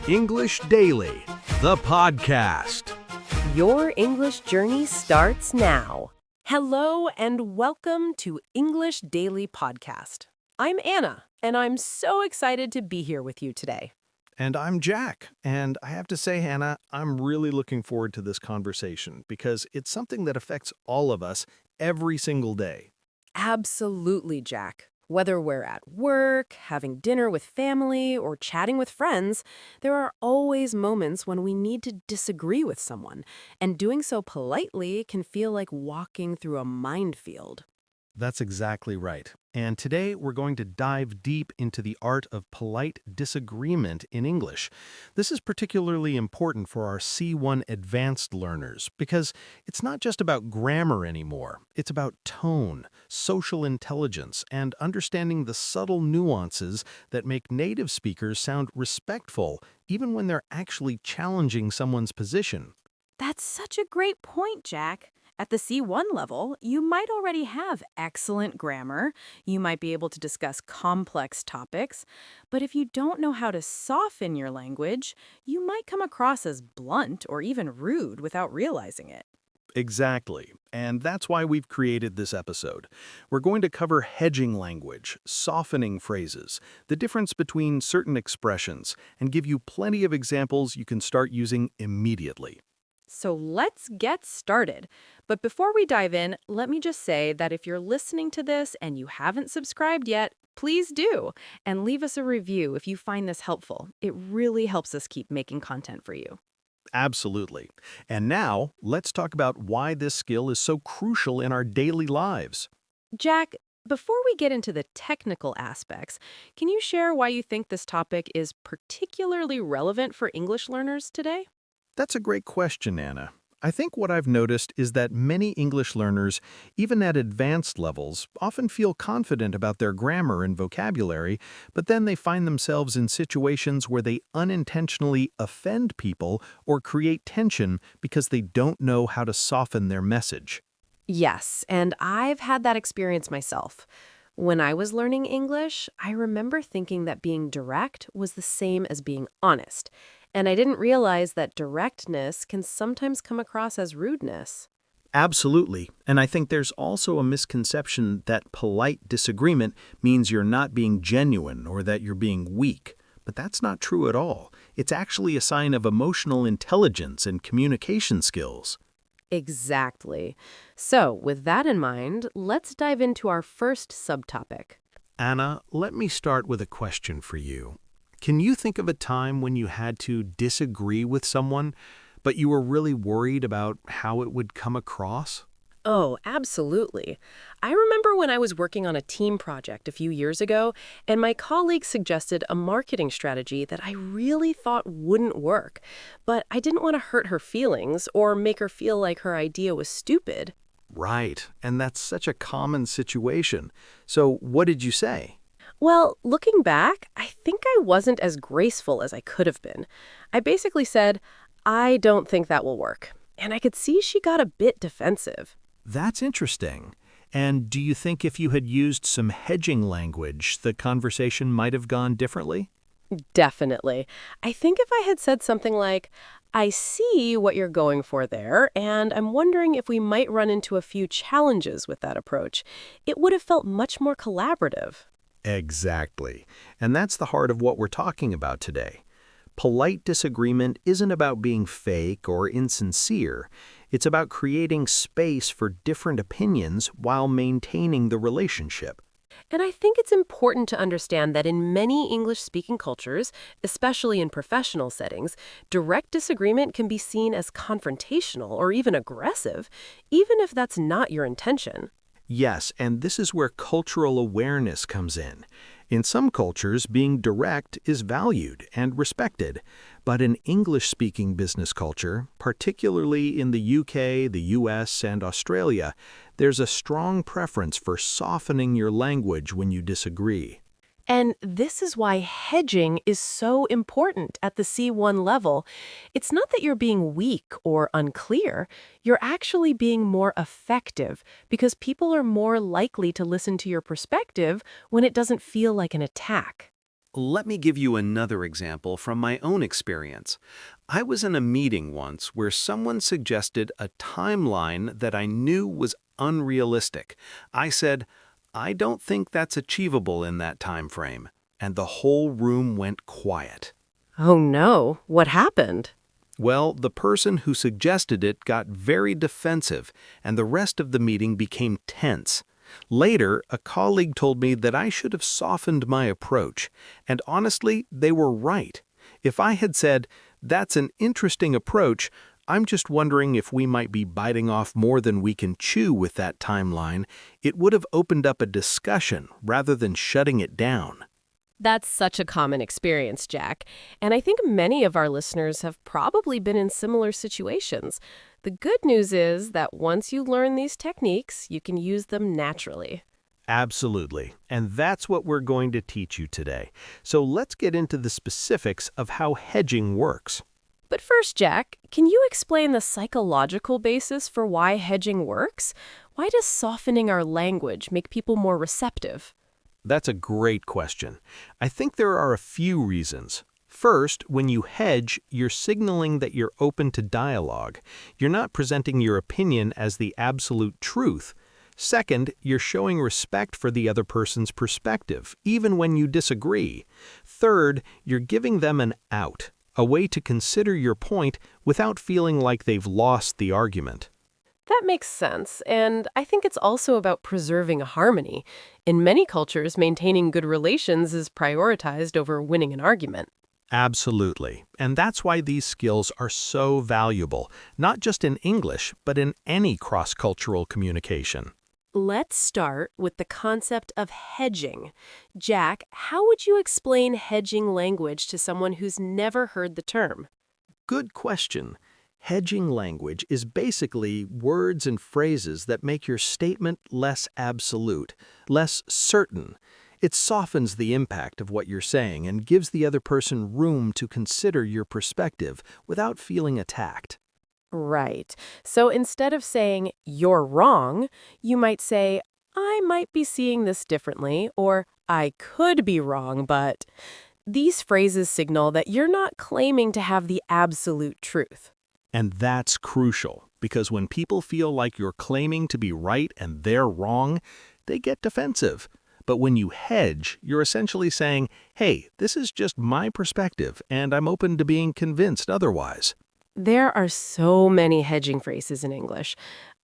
English Daily, the podcast. Your English journey starts now. Hello and welcome to English Daily Podcast. I'm Anna, and I'm so excited to be here with you today. And I'm Jack. And I have to say, Hannah, I'm really looking forward to this conversation because it's something that affects all of us every single day. Absolutely, Jack. Whether we're at work, having dinner with family, or chatting with friends, there are always moments when we need to disagree with someone, and doing so politely can feel like walking through a minefield. That's exactly right. And today we're going to dive deep into the art of polite disagreement in English. This is particularly important for our C1 advanced learners because it's not just about grammar anymore. It's about tone, social intelligence, and understanding the subtle nuances that make native speakers sound respectful even when they're actually challenging someone's position. That's such a great point, Jack. At the C1 level, you might already have excellent grammar. You might be able to discuss complex topics. But if you don't know how to soften your language, you might come across as blunt or even rude without realizing it. Exactly. And that's why we've created this episode. We're going to cover hedging language, softening phrases, the difference between certain expressions, and give you plenty of examples you can start using immediately. So let's get started. But before we dive in, let me just say that if you're listening to this and you haven't subscribed yet, please do. And leave us a review if you find this helpful. It really helps us keep making content for you. Absolutely. And now, let's talk about why this skill is so crucial in our daily lives. Jack, before we get into the technical aspects, can you share why you think this topic is particularly relevant for English learners today? That's a great question, Anna. I think what I've noticed is that many English learners, even at advanced levels, often feel confident about their grammar and vocabulary, but then they find themselves in situations where they unintentionally offend people or create tension because they don't know how to soften their message. Yes, and I've had that experience myself. When I was learning English, I remember thinking that being direct was the same as being honest, and I didn't realize that directness can sometimes come across as rudeness. Absolutely. And I think there's also a misconception that polite disagreement means you're not being genuine or that you're being weak. But that's not true at all. It's actually a sign of emotional intelligence and communication skills. Exactly. So, with that in mind, let's dive into our first subtopic. Anna, let me start with a question for you. Can you think of a time when you had to disagree with someone, but you were really worried about how it would come across? Oh, absolutely. I remember when I was working on a team project a few years ago, and my colleague suggested a marketing strategy that I really thought wouldn't work. But I didn't want to hurt her feelings or make her feel like her idea was stupid. Right, and that's such a common situation. So what did you say? Well, looking back, I think I wasn't as graceful as I could have been. I basically said, I don't think that will work. And I could see she got a bit defensive. That's interesting. And do you think if you had used some hedging language, the conversation might have gone differently? Definitely. I think if I had said something like, I see what you're going for there, and I'm wondering if we might run into a few challenges with that approach, it would have felt much more collaborative. Exactly. And that's the heart of what we're talking about today. Polite disagreement isn't about being fake or insincere. It's about creating space for different opinions while maintaining the relationship. And I think it's important to understand that in many English-speaking cultures, especially in professional settings, direct disagreement can be seen as confrontational or even aggressive, even if that's not your intention. Yes, and this is where cultural awareness comes in. In some cultures, being direct is valued and respected, but in English-speaking business culture, particularly in the UK, the US, and Australia, there's a strong preference for softening your language when you disagree. And this is why hedging is so important at the C1 level. It's not that you're being weak or unclear. You're actually being more effective because people are more likely to listen to your perspective when it doesn't feel like an attack. Let me give you another example from my own experience. I was in a meeting once where someone suggested a timeline that I knew was unrealistic. I said, "I don't think that's achievable in that time frame." And the whole room went quiet. Oh no, what happened? Well, the person who suggested it got very defensive, and the rest of the meeting became tense. Later, a colleague told me that I should have softened my approach, and honestly, they were right. If I had said, "That's an interesting approach, I'm just wondering if we might be biting off more than we can chew with that timeline," it would have opened up a discussion rather than shutting it down. That's such a common experience, Jack. And I think many of our listeners have probably been in similar situations. The good news is that once you learn these techniques, you can use them naturally. Absolutely. And that's what we're going to teach you today. So let's get into the specifics of how hedging works. But first, Jack, can you explain the psychological basis for why hedging works? Why does softening our language make people more receptive? That's a great question. I think there are a few reasons. First, when you hedge, you're signaling that you're open to dialogue. You're not presenting your opinion as the absolute truth. Second, you're showing respect for the other person's perspective, even when you disagree. Third, you're giving them an out, a way to consider your point without feeling like they've lost the argument. That makes sense, and I think it's also about preserving harmony. In many cultures, maintaining good relations is prioritized over winning an argument. Absolutely. And that's why these skills are so valuable, not just in English, but in any cross-cultural communication. Let's start with the concept of hedging. Jack, how would you explain hedging language to someone who's never heard the term? Good question. Hedging language is basically words and phrases that make your statement less absolute, less certain. It softens the impact of what you're saying and gives the other person room to consider your perspective without feeling attacked. Right. So instead of saying, "you're wrong," you might say, "I might be seeing this differently," or "I could be wrong, but..." These phrases signal that you're not claiming to have the absolute truth. And that's crucial, because when people feel like you're claiming to be right and they're wrong, they get defensive. But when you hedge, you're essentially saying, "Hey, this is just my perspective, and I'm open to being convinced otherwise." There are so many hedging phrases in English.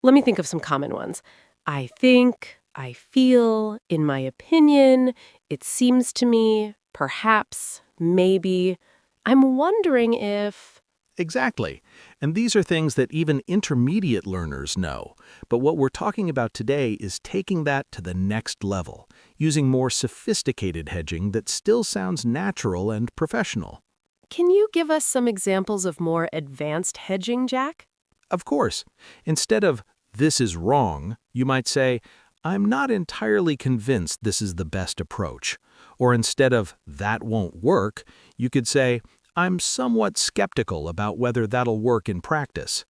Let me think of some common ones. I think, I feel, in my opinion, it seems to me, perhaps, maybe. I'm wondering if... Exactly. And these are things that even intermediate learners know. But what we're talking about today is taking that to the next level, using more sophisticated hedging that still sounds natural and professional. Can you give us some examples of more advanced hedging, Jack? Of course, instead of "this is wrong," you might say, "I'm not entirely convinced this is the best approach." Or instead of "that won't work," you could say, "I'm somewhat skeptical about whether that'll work in practice."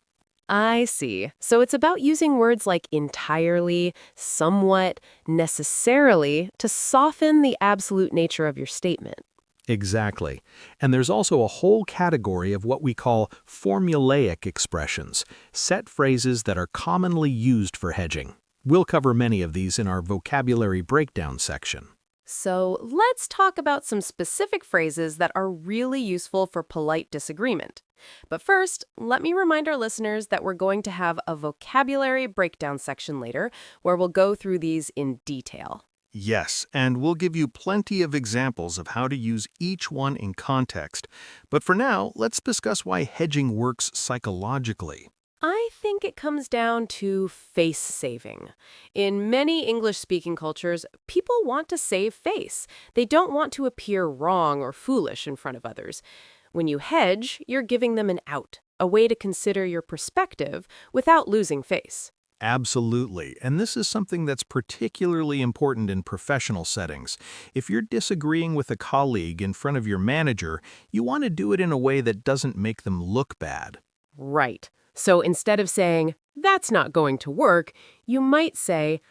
I see. So it's about using words like entirely, somewhat, necessarily to soften the absolute nature of your statement. Exactly. And there's also a whole category of what we call formulaic expressions, set phrases that are commonly used for hedging. We'll cover many of these in our vocabulary breakdown section. So let's talk about some specific phrases that are really useful for polite disagreement. But first, let me remind our listeners that we're going to have a vocabulary breakdown section later where we'll go through these in detail. Yes, and we'll give you plenty of examples of how to use each one in context. But for now, let's discuss why hedging works psychologically. I think it comes down to face saving. In many English-speaking cultures, people want to save face. They don't want to appear wrong or foolish in front of others. When you hedge, you're giving them an out, a way to consider your perspective without losing face. Absolutely, and this is something that's particularly important in professional settings. If you're disagreeing with a colleague in front of your manager, you want to do it in a way that doesn't make them look bad. Right. So instead of saying, "that's not going to work," you might say,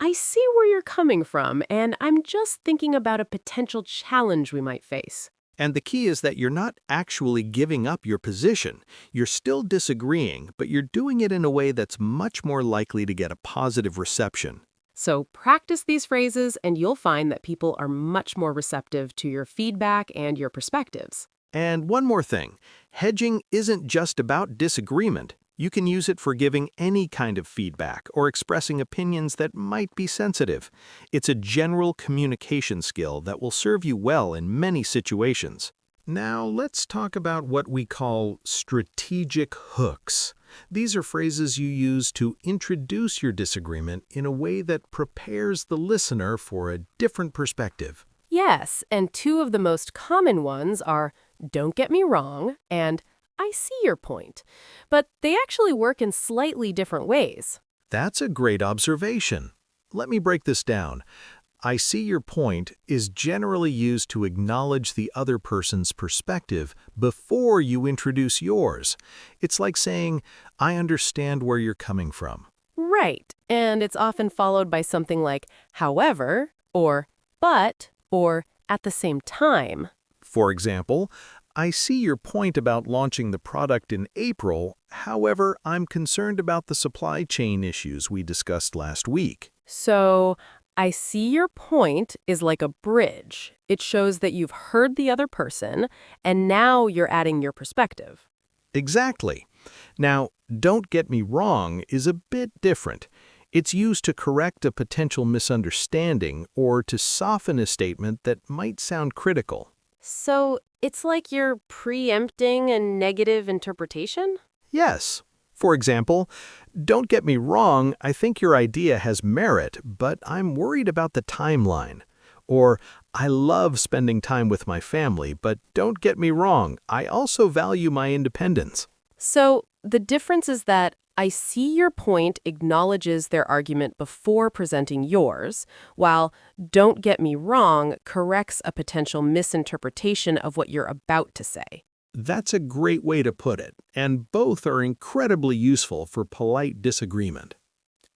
I see where you're coming from, and I'm just thinking about a potential challenge we might face. And the key is that you're not actually giving up your position. You're still disagreeing, but you're doing it in a way that's much more likely to get a positive reception. So practice these phrases, and you'll find that people are much more receptive to your feedback and your perspectives. And one more thing, hedging isn't just about disagreement. You can use it for giving any kind of feedback or expressing opinions that might be sensitive. It's a general communication skill that will serve you well in many situations. Now, let's talk about what we call strategic hooks. These are phrases you use to introduce your disagreement in a way that prepares the listener for a different perspective. Yes, and two of the most common ones are "don't get me wrong" and "I see your point." But they actually work in slightly different ways. That's a great observation. Let me break this down. I see your point is generally used to acknowledge the other person's perspective before you introduce yours. It's like saying, I understand where you're coming from. Right, and it's often followed by something like "however" or "but" or "at the same time." For example, I see your point about launching the product in April. However, I'm concerned about the supply chain issues we discussed last week. So, "I see your point" is like a bridge. It shows that you've heard the other person, and now you're adding your perspective. Exactly. Now, don't get me wrong is a bit different. It's used to correct a potential misunderstanding or to soften a statement that might sound critical. So, it's like you're preempting a negative interpretation? Yes. For example, don't get me wrong, I think your idea has merit, but I'm worried about the timeline. Or, I love spending time with my family, but don't get me wrong, I also value my independence. So, the difference is that "I see your point" acknowledges their argument before presenting yours, while "don't get me wrong" corrects a potential misinterpretation of what you're about to say. That's a great way to put it, and both are incredibly useful for polite disagreement.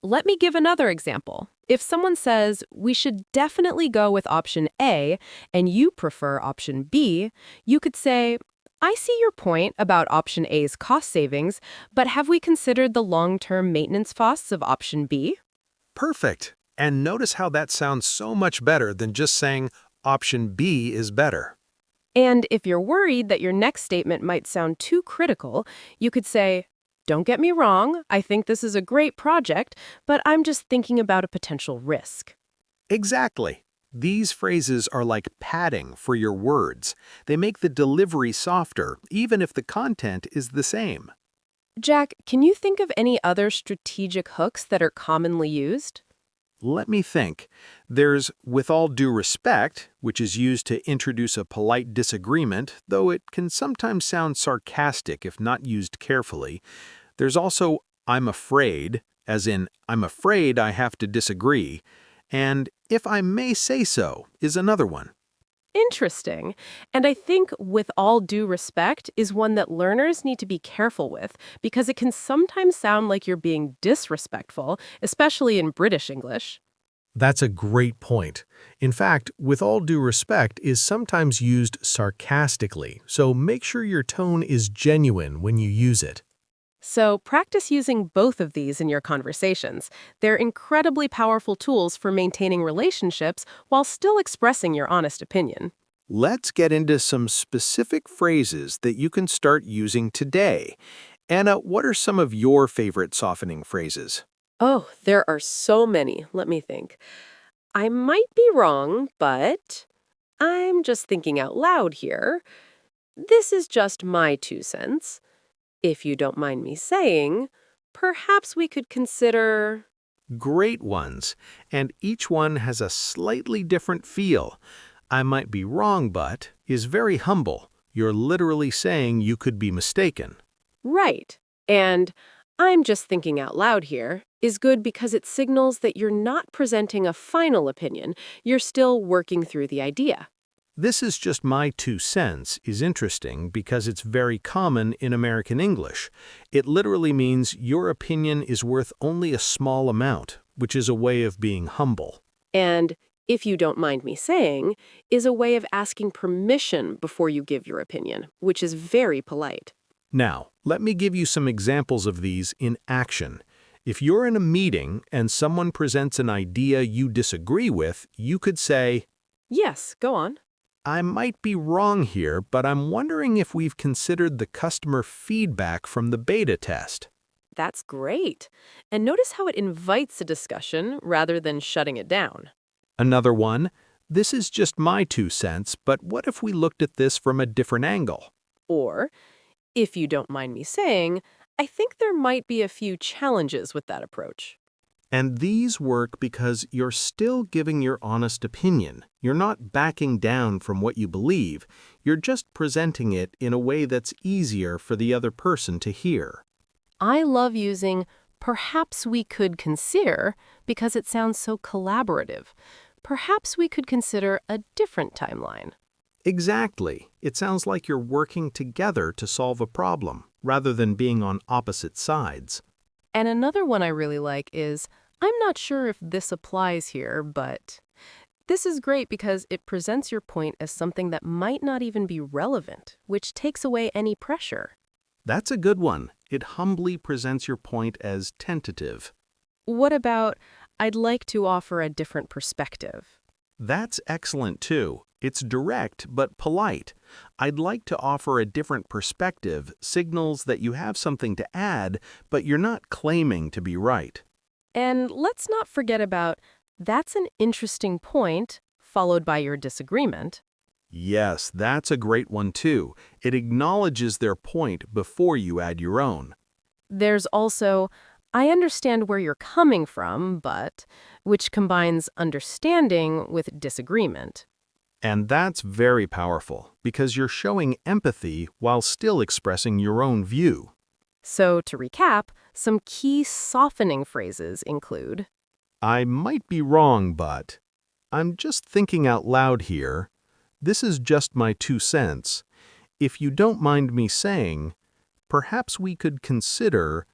Let me give another example. If someone says, "we should definitely go with option A," and you prefer option B, you could say, "I see your point about option A's cost savings, but have we considered the long-term maintenance costs of option B?" Perfect. And notice how that sounds so much better than just saying option B is better. And if you're worried that your next statement might sound too critical, you could say, "don't get me wrong, I think this is a great project, but I'm just thinking about a potential risk." Exactly. These phrases are like padding for your words. They make the delivery softer, even if the content is the same. Jack, can you think of any other strategic hooks that are commonly used? Let me think. There's with all due respect, which is used to introduce a polite disagreement, though it can sometimes sound sarcastic if not used carefully. There's also I'm afraid, as in I'm afraid I have to disagree, and if I may say so is another one. Interesting. And I think "with all due respect" is one that learners need to be careful with because it can sometimes sound like you're being disrespectful, especially in British English. That's a great point. In fact, with all due respect is sometimes used sarcastically, so make sure your tone is genuine when you use it. So practice using both of these in your conversations. They're incredibly powerful tools for maintaining relationships while still expressing your honest opinion. Let's get into some specific phrases that you can start using today. Anna, what are some of your favorite softening phrases? Oh, there are so many. Let me think. "I might be wrong, but I'm just thinking out loud here. This is just my 2 cents. If you don't mind me saying, perhaps we could consider." Great ones, and each one has a slightly different feel. I might be wrong, but is very humble. You're literally saying you could be mistaken. Right. And "I'm just thinking out loud here" is good because it signals that you're not presenting a final opinion. You're still working through the idea. This is just my 2 cents is interesting because it's very common in American English. It literally means your opinion is worth only a small amount, which is a way of being humble. And if you don't mind me saying, is a way of asking permission before you give your opinion, which is very polite. Now, let me give you some examples of these in action. If you're in a meeting and someone presents an idea you disagree with, you could say, Yes, go on. I might be wrong here, but I'm wondering if we've considered the customer feedback from the beta test. That's great. And notice how it invites a discussion rather than shutting it down. Another one, this is just my 2 cents, but what if we looked at this from a different angle? Or, if you don't mind me saying, I think there might be a few challenges with that approach. And these work because you're still giving your honest opinion. You're not backing down from what you believe. You're just presenting it in a way that's easier for the other person to hear. I love using perhaps we could consider because it sounds so collaborative. Perhaps we could consider a different timeline. Exactly. It sounds like you're working together to solve a problem, rather than being on opposite sides. And another one I really like is, I'm not sure if this applies here, but this is great because it presents your point as something that might not even be relevant, which takes away any pressure. That's a good one. It humbly presents your point as tentative. What about, I'd like to offer a different perspective? That's excellent too. It's direct but polite. I'd like to offer a different perspective signals that you have something to add, but you're not claiming to be right. And let's not forget about, that's an interesting point, followed by your disagreement. Yes, that's a great one too. It acknowledges their point before you add your own. There's also, I understand where you're coming from, but, which combines understanding with disagreement. And that's very powerful because you're showing empathy while still expressing your own view. So, to recap, some key softening phrases include, I might be wrong, but I'm just thinking out loud here. This is just my 2 cents. If you don't mind me saying, perhaps we could consider,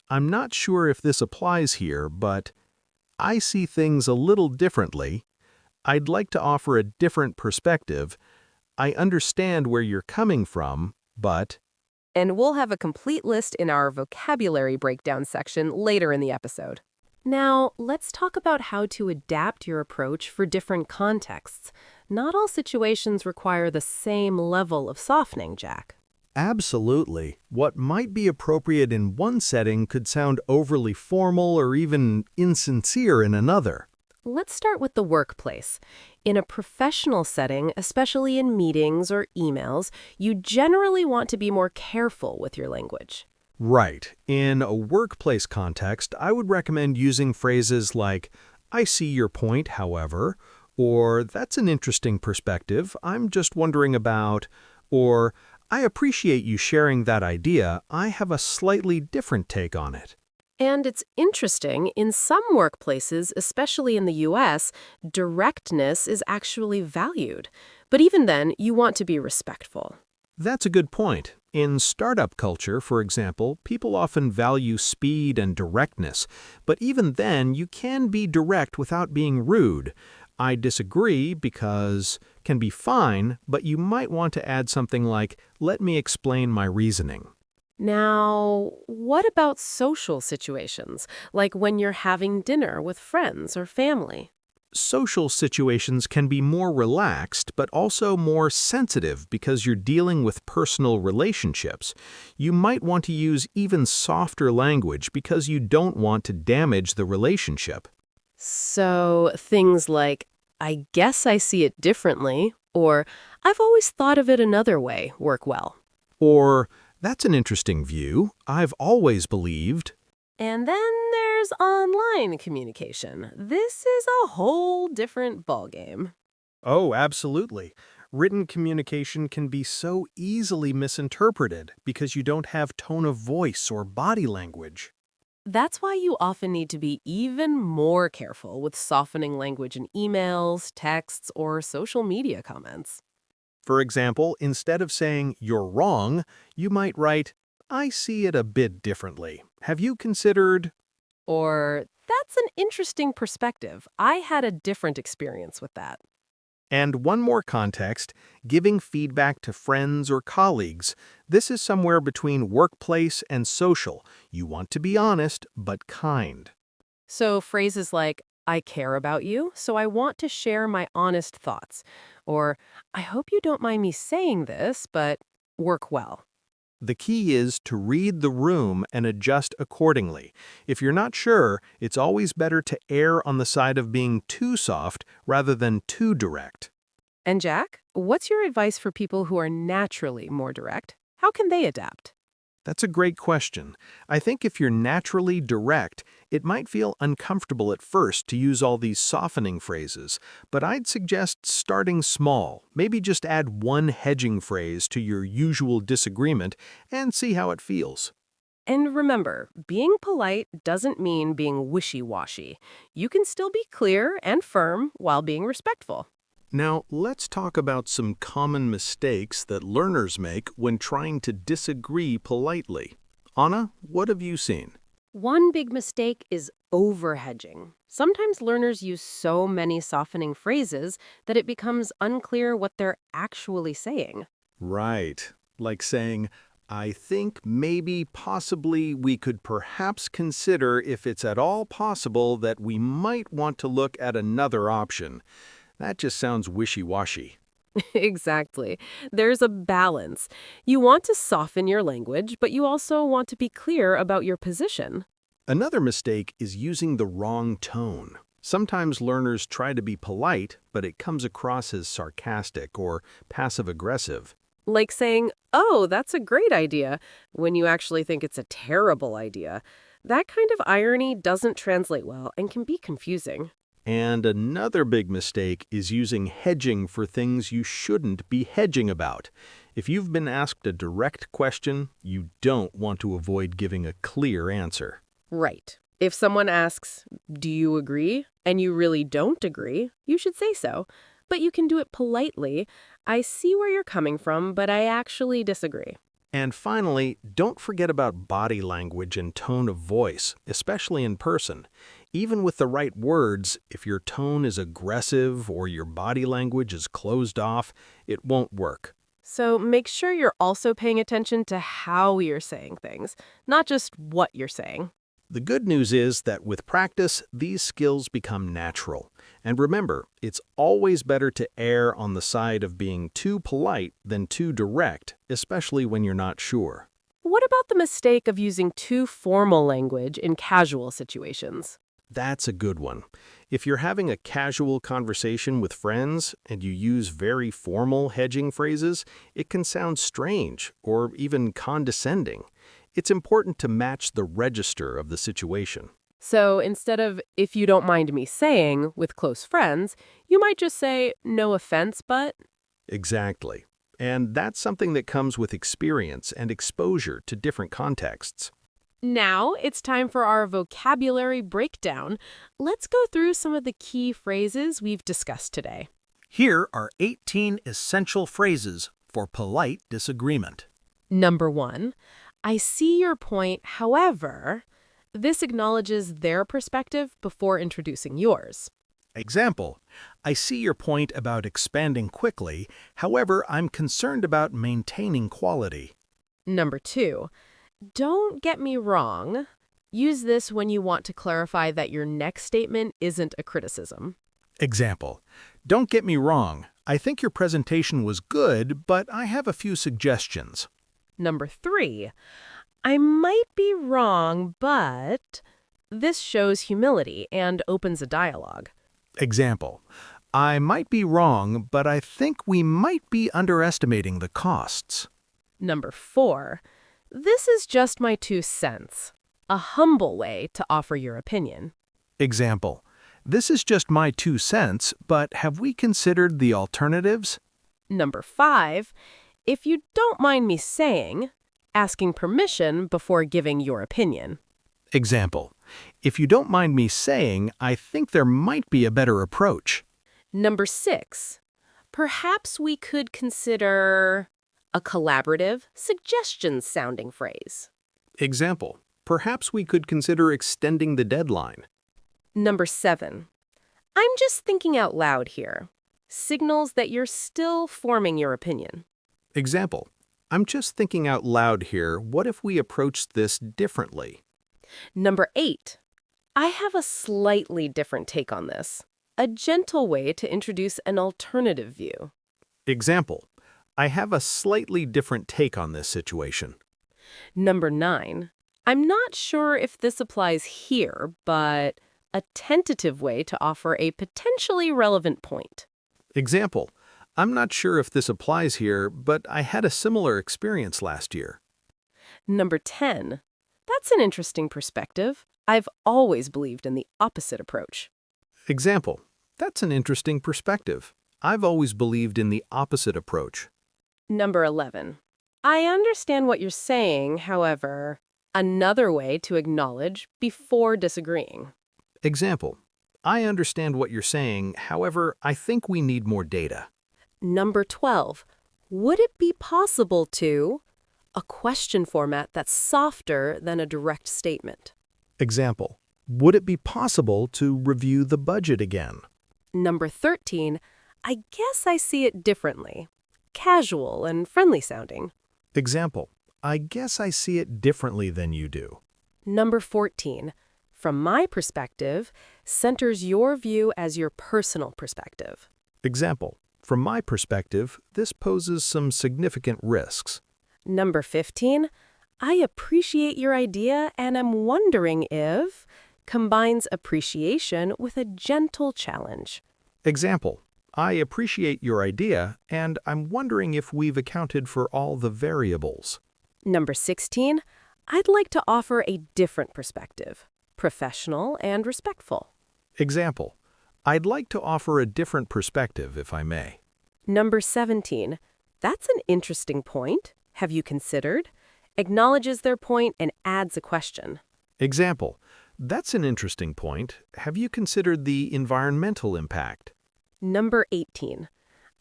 I'm not sure if this applies here, but I see things a little differently. I'd like to offer a different perspective. I understand where you're coming from, but... and we'll have a complete list in our vocabulary breakdown section later in the episode. Now, let's talk about how to adapt your approach for different contexts. Not all situations require the same level of softening, Jack. Absolutely. What might be appropriate in one setting could sound overly formal or even insincere in another. Let's start with the workplace. In a professional setting, especially in meetings or emails, you generally want to be more careful with your language. Right. In a workplace context, I would recommend using phrases like, I see your point, however, or that's an interesting perspective, I'm just wondering about, or I appreciate you sharing that idea, I have a slightly different take on it. And it's interesting, in some workplaces, especially in the US, directness is actually valued. But even then, you want to be respectful. That's a good point. In startup culture, for example, people often value speed and directness, but even then, you can be direct without being rude. I disagree because can be fine, but you might want to add something like, let me explain my reasoning. Now, what about social situations, like when you're having dinner with friends or family? Social situations can be more relaxed, but also more sensitive because you're dealing with personal relationships. You might want to use even softer language because you don't want to damage the relationship. So, things like, I guess I see it differently, or I've always thought of it another way work well. Or, that's an interesting view. I've always believed. And then there's online communication. This is a whole different ballgame. Oh, absolutely. Written communication can be so easily misinterpreted because you don't have tone of voice or body language. That's why you often need to be even more careful with softening language in emails, texts, or social media comments. For example, instead of saying, you're wrong, you might write, I see it a bit differently. Have you considered? Or, that's an interesting perspective. I had a different experience with that. And one more context, giving feedback to friends or colleagues. This is somewhere between workplace and social. You want to be honest, but kind. So phrases like, I care about you, so I want to share my honest thoughts. Or, I hope you don't mind me saying this, but work well. The key is to read the room and adjust accordingly. If you're not sure, it's always better to err on the side of being too soft rather than too direct. And Jack, what's your advice for people who are naturally more direct? How can they adapt? That's a great question. I think if you're naturally direct, it might feel uncomfortable at first to use all these softening phrases, but I'd suggest starting small. Maybe just add one hedging phrase to your usual disagreement and see how it feels. And remember, being polite doesn't mean being wishy-washy. You can still be clear and firm while being respectful. Now, let's talk about some common mistakes that learners make when trying to disagree politely. Anna, what have you seen? One big mistake is overhedging. Sometimes learners use so many softening phrases that it becomes unclear what they're actually saying. Right. Like saying, I think maybe possibly we could perhaps consider if it's at all possible that we might want to look at another option. That just sounds wishy-washy. Exactly. There's a balance. You want to soften your language, but you also want to be clear about your position. Another mistake is using the wrong tone. Sometimes learners try to be polite, but it comes across as sarcastic or passive-aggressive. Like saying, oh, that's a great idea, when you actually think it's a terrible idea. That kind of irony doesn't translate well and can be confusing. And another big mistake is using hedging for things you shouldn't be hedging about. If you've been asked a direct question, you don't want to avoid giving a clear answer. Right. If someone asks, do you agree? And you really don't agree, you should say so. But you can do it politely. I see where you're coming from, but I actually disagree. And finally, don't forget about body language and tone of voice, especially in person. Even with the right words, if your tone is aggressive or your body language is closed off, it won't work. So make sure you're also paying attention to how you're saying things, not just what you're saying. The good news is that with practice, these skills become natural. And remember, it's always better to err on the side of being too polite than too direct, especially when you're not sure. What about the mistake of using too formal language in casual situations? That's a good one. If you're having a casual conversation with friends and you use very formal hedging phrases, it can sound strange or even condescending. It's important to match the register of the situation. So instead of, if you don't mind me saying, with close friends, you might just say, no offense, but... Exactly. And that's something that comes with experience and exposure to different contexts. Now it's time for our vocabulary breakdown. Let's go through some of the key phrases we've discussed today. Here are 18 essential phrases for polite disagreement. Number 1, I see your point, however, this acknowledges their perspective before introducing yours. Example, I see your point about expanding quickly, however, I'm concerned about maintaining quality. Number 2, don't get me wrong. Use this when you want to clarify that your next statement isn't a criticism. Example, don't get me wrong, I think your presentation was good, but I have a few suggestions. Number 3, I might be wrong, but this shows humility and opens a dialogue. Example, I might be wrong, but I think we might be underestimating the costs. Number 4, this is just my 2 cents, a humble way to offer your opinion. Example, this is just my 2 cents, but have we considered the alternatives? Number 5, if you don't mind me saying, asking permission before giving your opinion. Example, if you don't mind me saying, I think there might be a better approach. Number 6, perhaps we could consider a collaborative, suggestion-sounding phrase. Example, Perhaps we could consider extending the deadline. Number 7. I'm just thinking out loud here. Signals that you're still forming your opinion. Example, I'm just thinking out loud here, what if we approached this differently? Number 8. I have a slightly different take on this. A gentle way to introduce an alternative view. Example, I have a slightly different take on this situation. Number 9. I'm not sure if this applies here, but a tentative way to offer a potentially relevant point. Example, I'm not sure if this applies here, but I had a similar experience last year. Number 10. That's an interesting perspective. I've always believed in the opposite approach. Example, that's an interesting perspective. I've always believed in the opposite approach. Number 11. I understand what you're saying, however, another way to acknowledge before disagreeing. Example, I understand what you're saying, however, I think we need more data. Number 12. Would it be possible to? A question format that's softer than a direct statement. Example, would it be possible to review the budget again? Number 13. I guess I see it differently. Casual and friendly sounding. Example, I guess I see it differently than you do. Number 14. From my perspective, centers your view as your personal perspective. Example, from my perspective, this poses some significant risks. Number 15. I appreciate your idea and am wondering if combines appreciation with a gentle challenge. Example, I appreciate your idea, and I'm wondering if we've accounted for all the variables. Number 16. I'd like to offer a different perspective. Professional and respectful. Example, I'd like to offer a different perspective, if I may. Number 17. That's an interesting point. Have you considered? Acknowledges their point and adds a question. Example, that's an interesting point. Have you considered the environmental impact? Number 18.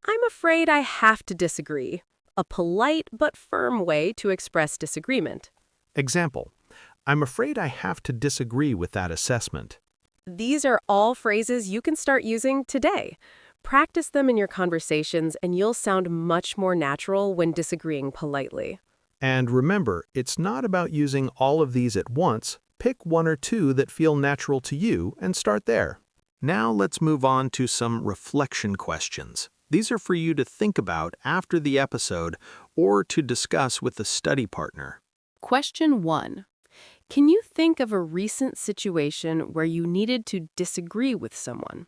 I'm afraid I have to disagree. A polite but firm way to express disagreement. Example, I'm afraid I have to disagree with that assessment. These are all phrases you can start using today. Practice them in your conversations and you'll sound much more natural when disagreeing politely. And remember, it's not about using all of these at once. Pick one or two that feel natural to you and start there. Now let's move on to some reflection questions. These are for you to think about after the episode or to discuss with a study partner. Question 1. Can you think of a recent situation where you needed to disagree with someone?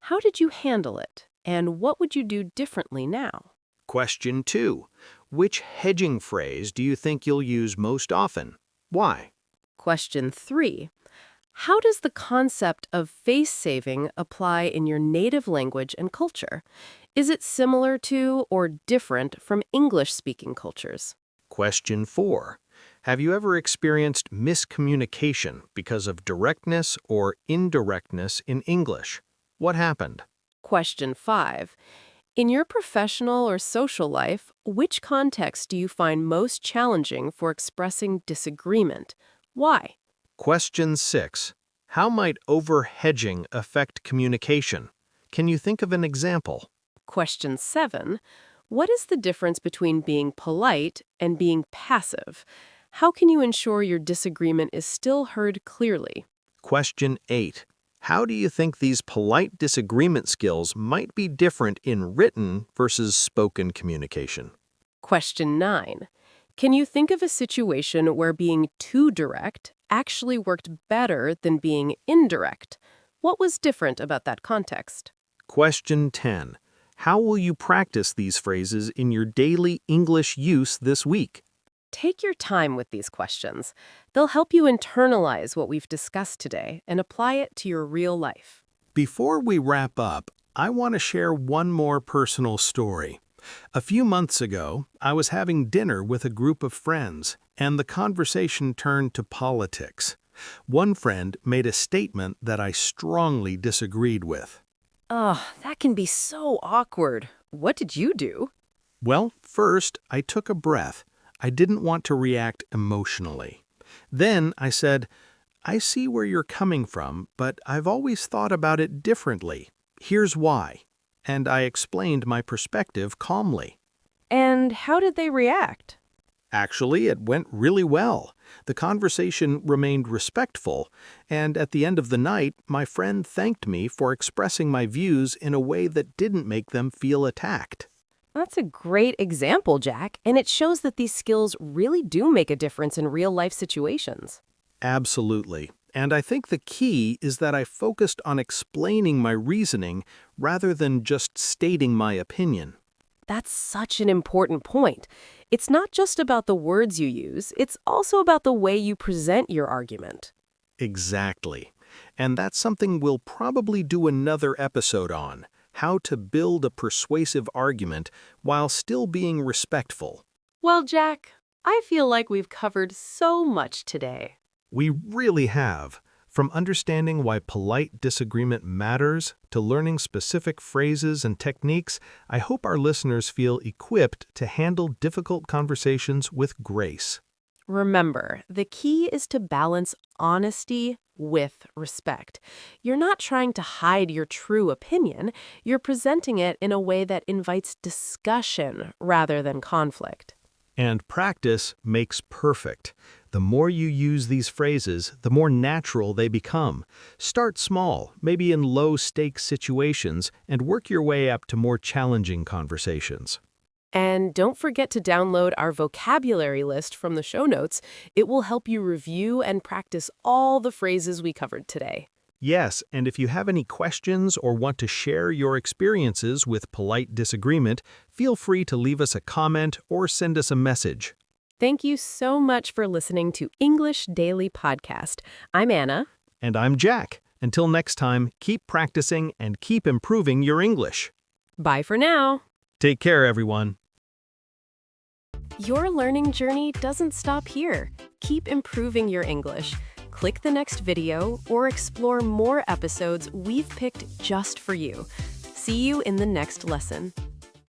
How did you handle it? And what would you do differently now? Question 2. Which hedging phrase do you think you'll use most often? Why? Question 3. How does the concept of face saving apply in your native language and culture? Is it similar to or different from English-speaking cultures? Question 4. Have you ever experienced miscommunication because of directness or indirectness in English? What happened? Question 5. In your professional or social life, which context do you find most challenging for expressing disagreement? Why? Question 6. How might over-hedging affect communication? Can you think of an example? Question 7. What is the difference between being polite and being passive? How can you ensure your disagreement is still heard clearly? Question 8. How do you think these polite disagreement skills might be different in written versus spoken communication? Question 9. Can you think of a situation where being too direct actually worked better than being indirect? What was different about that context? Question 10. How will you practice these phrases in your daily English use this week? Take your time with these questions. They'll help you internalize what we've discussed today and apply it to your real life. Before we wrap up, I want to share one more personal story. A few months ago, I was having dinner with a group of friends, and the conversation turned to politics. One friend made a statement that I strongly disagreed with. Oh, that can be so awkward. What did you do? Well, first, I took a breath. I didn't want to react emotionally. Then I said, I see where you're coming from, but I've always thought about it differently. Here's why. And I explained my perspective calmly. And how did they react? Actually, it went really well. The conversation remained respectful, and at the end of the night, my friend thanked me for expressing my views in a way that didn't make them feel attacked. That's a great example, Jack, and it shows that these skills really do make a difference in real-life situations. Absolutely. And I think the key is that I focused on explaining my reasoning rather than just stating my opinion. That's such an important point. It's not just about the words you use, it's also about the way you present your argument. Exactly. And that's something we'll probably do another episode on, how to build a persuasive argument while still being respectful. Well, Jack, I feel like we've covered so much today. We really have. From understanding why polite disagreement matters to learning specific phrases and techniques, I hope our listeners feel equipped to handle difficult conversations with grace. Remember, the key is to balance honesty with respect. You're not trying to hide your true opinion, you're presenting it in a way that invites discussion rather than conflict. And practice makes perfect. The more you use these phrases, the more natural they become. Start small, maybe in low-stakes situations, and work your way up to more challenging conversations. And don't forget to download our vocabulary list from the show notes. It will help you review and practice all the phrases we covered today. Yes, and if you have any questions or want to share your experiences with polite disagreement, feel free to leave us a comment or send us a message. Thank you so much for listening to English Daily Podcast. I'm Anna. And I'm Jack. Until next time, keep practicing and keep improving your English. Bye for now. Take care, everyone. Your learning journey doesn't stop here. Keep improving your English. Click the next video or explore more episodes we've picked just for you. See you in the next lesson.